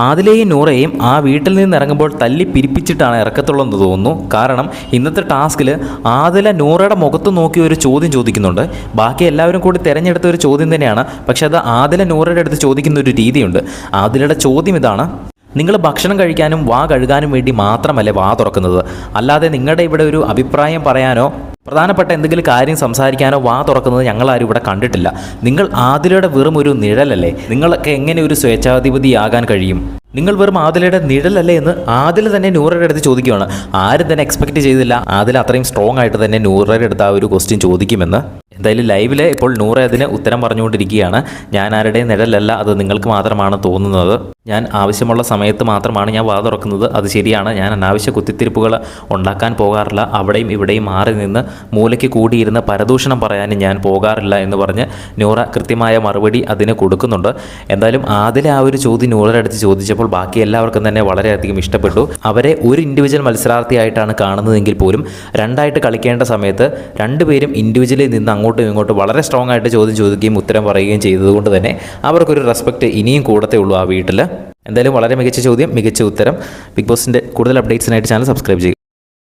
ആദിലയും നൂറയും ആ വീട്ടിൽ നിന്ന് ഇറങ്ങുമ്പോൾ തല്ലി പിരിപ്പിച്ചിട്ടാണ് ഇറക്കത്തുള്ളതെന്ന് തോന്നുന്നു. കാരണം ഇന്നത്തെ ടാസ്കിൽ ആദില നൂറയുടെ മുഖത്ത് നോക്കി ഒരു ചോദ്യം ചോദിക്കുന്നുണ്ട്. ബാക്കി എല്ലാവരും കൂടി തിരഞ്ഞെടുത്ത ഒരു ചോദ്യം തന്നെയാണ്. പക്ഷേ അത് ആദില നൂറയുടെ അടുത്ത് ചോദിക്കുന്ന ഒരു രീതിയുണ്ട്. ആദിലയുടെ ചോദ്യം ഇതാണ്: നിങ്ങൾ ഭക്ഷണം കഴിക്കാനും വാ കഴുകാനും വേണ്ടി മാത്രമല്ലേ വാ തുറക്കുന്നത്, അല്ലാതെ നിങ്ങളുടെ ഇവിടെ ഒരു അഭിപ്രായം പറയാനോ പ്രധാനപ്പെട്ട എന്തെങ്കിലും കാര്യം സംസാരിക്കാനോ വാ തുറക്കുന്നത് ഞങ്ങളാരും ഇവിടെ കണ്ടിട്ടില്ല. നിങ്ങൾ ആദിലയുടെ വെറും ഒരു നിഴലല്ലേ? നിങ്ങളൊക്കെ എങ്ങനെ ഒരു സ്വേച്ഛാധിപതിയാകാൻ കഴിയും? നിങ്ങൾ വെറും ആദിലയുടെ നിഴലല്ലേ എന്ന് ആദില തന്നെ നൂറയുടെ അടുത്ത് ചോദിക്കുകയാണ്. ആരും തന്നെ എക്സ്പെക്റ്റ് ചെയ്തില്ല ആദില അത്രയും സ്ട്രോങ് ആയിട്ട് തന്നെ നൂറയുടെ അടുത്ത് ആ ഒരു ക്വസ്റ്റ്യൻ ചോദിക്കുമെന്ന്. എന്തായാലും ലൈവിൽ ഇപ്പോൾ നൂറ അതിന് ഉത്തരം പറഞ്ഞുകൊണ്ടിരിക്കുകയാണ്. ഞാൻ ആരുടെയും നിഴലല്ല, അത് നിങ്ങൾക്ക് മാത്രമാണ് തോന്നുന്നത്. ഞാൻ ആവശ്യമുള്ള സമയത്ത് മാത്രമാണ് ഞാൻ വാ തുറക്കുന്നത്. അത് ശരിയാണ്. ഞാൻ അനാവശ്യ കുത്തിത്തിരിപ്പുകൾ ഉണ്ടാക്കാൻ പോകാറില്ല. അവിടെയും ഇവിടെയും മാറി നിന്ന് മൂലയ്ക്ക് കൂടിയിരുന്ന് പരദൂഷണം പറയാനും ഞാൻ പോകാറില്ല എന്ന് പറഞ്ഞ് നൂറ കൃത്യമായ മറുപടി അതിന് കൊടുക്കുന്നുണ്ട്. എന്തായാലും ആദിലെ ആ ഒരു ചോദ്യം നൂറയുടെ അടുത്ത് ചോദിച്ചപ്പോൾ ബാക്കി എല്ലാവർക്കും തന്നെ വളരെയധികം ഇഷ്ടപ്പെട്ടു. അവരെ ഒരു ഇൻഡിവിജ്വൽ മത്സരാർത്ഥിയായിട്ടാണ് കാണുന്നതെങ്കിൽ പോലും രണ്ടായിട്ട് കളിക്കേണ്ട സമയത്ത് രണ്ടുപേരും ഇൻഡിവിജ്വലിൽ നിന്ന് അങ്ങോട്ടും ഇങ്ങോട്ടും വളരെ സ്ട്രോങ് ആയിട്ട് ചോദ്യം ചോദിക്കുകയും ഉത്തരം പറയുകയും ചെയ്തതുകൊണ്ട് തന്നെ അവർക്കൊരു റെസ്പെക്റ്റ് ഇനിയും കൂടത്തേ ഉള്ളൂ ആ വീട്ടിൽ. എന്തായാലും വളരെ മികച്ച ചോദ്യം, മികച്ച ഉത്തരം. ബിഗ് ബോസിൻ്റെ കൂടുതൽ അപ്ഡേറ്റ്സിനായിട്ട് ചാനൽ സബ്സ്ക്രൈബ് ചെയ്യും.